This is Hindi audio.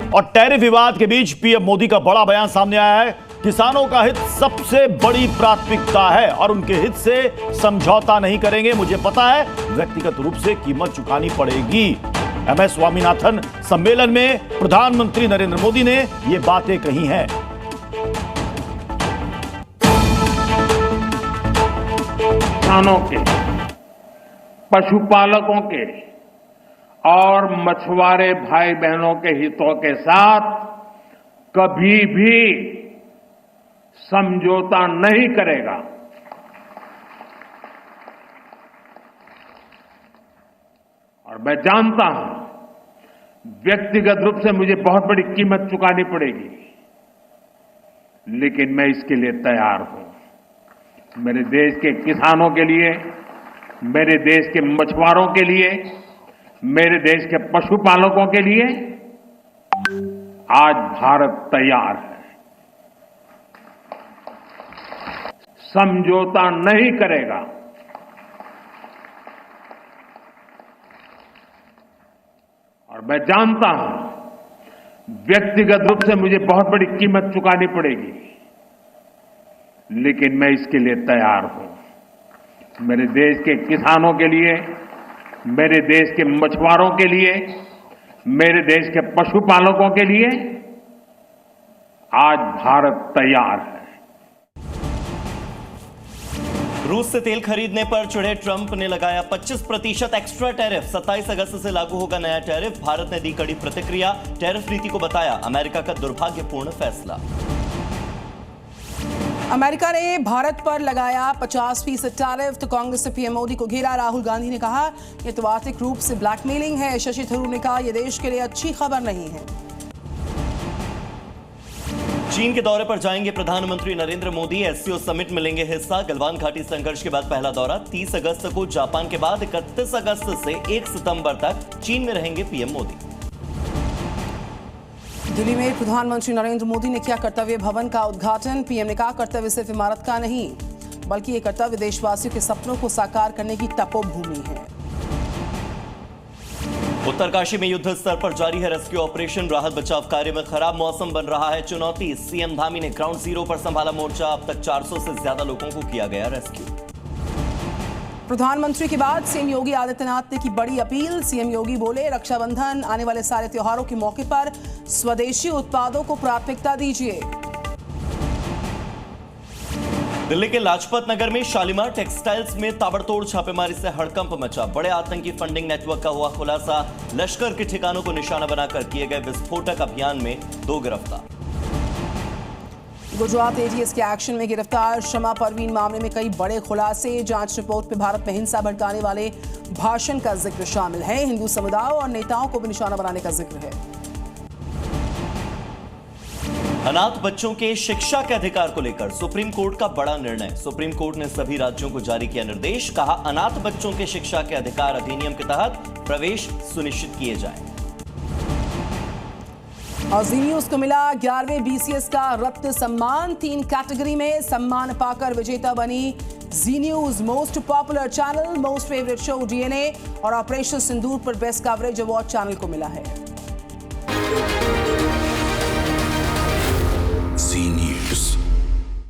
और टैरिफ विवाद के बीच पीएम मोदी का बड़ा बयान सामने आया है। किसानों का हित सबसे बड़ी प्राथमिकता है और उनके हित से समझौता नहीं करेंगे। मुझे पता है व्यक्तिगत रूप से कीमत चुकानी पड़ेगी। एमएस स्वामीनाथन सम्मेलन में प्रधानमंत्री नरेंद्र मोदी ने ये बातें कही हैं। किसानों के, पशुपालकों के और मछुआरे भाई बहनों के हितों के साथ कभी भी समझौता नहीं करेगा। और मैं जानता हूं व्यक्तिगत रूप से मुझे बहुत बड़ी कीमत चुकानी पड़ेगी, लेकिन मैं इसके लिए तैयार हूं। मेरे देश के किसानों के लिए, मेरे देश के मछुआरों के लिए, मेरे देश के पशुपालकों के लिए आज भारत तैयार है। समझौता नहीं करेगा। और मैं जानता हूं व्यक्तिगत रूप से मुझे बहुत बड़ी कीमत चुकानी पड़ेगी, लेकिन मैं इसके लिए तैयार हूं। मेरे देश के किसानों के लिए, मेरे देश के मछुआरों के लिए, मेरे देश के पशुपालकों के लिए आज भारत तैयार है। रूस से तेल खरीदने पर चिढ़े ट्रंप ने लगाया 25% एक्स्ट्रा टैरिफ। 27 अगस्त से लागू होगा नया टैरिफ। भारत ने दी कड़ी प्रतिक्रिया। टैरिफ नीति को बताया अमेरिका का दुर्भाग्यपूर्ण फैसला। अमेरिका ने भारत पर लगाया 50% टैरिफ तो कांग्रेस से पीएम मोदी को घेरा। राहुल गांधी ने कहा यह तो आर्थिक रूप से ब्लैकमेलिंग है। शशि थरूर ने कहा यह देश के लिए अच्छी खबर नहीं है। चीन के दौरे पर जाएंगे प्रधानमंत्री नरेंद्र मोदी। एससीओ समिट में लेंगे हिस्सा। गलवान घाटी संघर्ष के बाद पहला दौरा। 30 अगस्त को जापान के बाद 31 अगस्त से 1 सितंबर तक चीन में रहेंगे पीएम मोदी। दिल्ली में प्रधानमंत्री नरेंद्र मोदी ने किया कर्तव्य भवन का उद्घाटन। पीएम ने कहा कर्तव्य सिर्फ इमारत का नहीं, बल्कि ये कर्तव्य देशवासियों के सपनों को साकार करने की तपोभूमि है। उत्तरकाशी में युद्ध स्तर पर जारी है रेस्क्यू ऑपरेशन। राहत बचाव कार्य में खराब मौसम बन रहा है चुनौती। सीएम धामी ने ग्राउंड जीरो पर संभाला मोर्चा। अब तक 400 से ज्यादा लोगों को किया गया रेस्क्यू। प्रधानमंत्री के बाद सीएम योगी आदित्यनाथ ने की बड़ी अपील। सीएम योगी बोले रक्षाबंधन आने वाले सारे त्योहारों के मौके पर स्वदेशी उत्पादों को प्राथमिकता दीजिए। दिल्ली के लाजपत नगर में शालीमार टेक्सटाइल्स में ताबड़तोड़ छापेमारी से हड़कंप मचा। बड़े आतंकी फंडिंग नेटवर्क का हुआ खुलासा। लश्कर के ठिकानों को निशाना बनाकर किए गए विस्फोटक अभियान में 2 गिरफ्तार। गुजरात एटीएस के एक्शन में गिरफ्तार। शमा परवीन मामले में कई बड़े खुलासे। जांच रिपोर्ट में भारत में हिंसा भड़काने वाले भाषण का जिक्र शामिल है। हिंदू समुदाय और नेताओं को भी निशाना बनाने का जिक्र है। अनाथ बच्चों के शिक्षा के अधिकार को लेकर सुप्रीम कोर्ट का बड़ा निर्णय। सुप्रीम कोर्ट ने सभी राज्यों को जारी किया निर्देश। कहा अनाथ बच्चों के शिक्षा के अधिकार अधिनियम के तहत प्रवेश सुनिश्चित किए जाएं। और जी न्यूज को मिला 11वें बीसीएस का रत्न सम्मान। 3 कैटेगरी में सम्मान पाकर विजेता बनी Zee News. Most popular channel, most favourite show DNA और ऑपरेशन सिंदूर पर बेस्ट कवरेज अवार्ड चैनल को मिला है।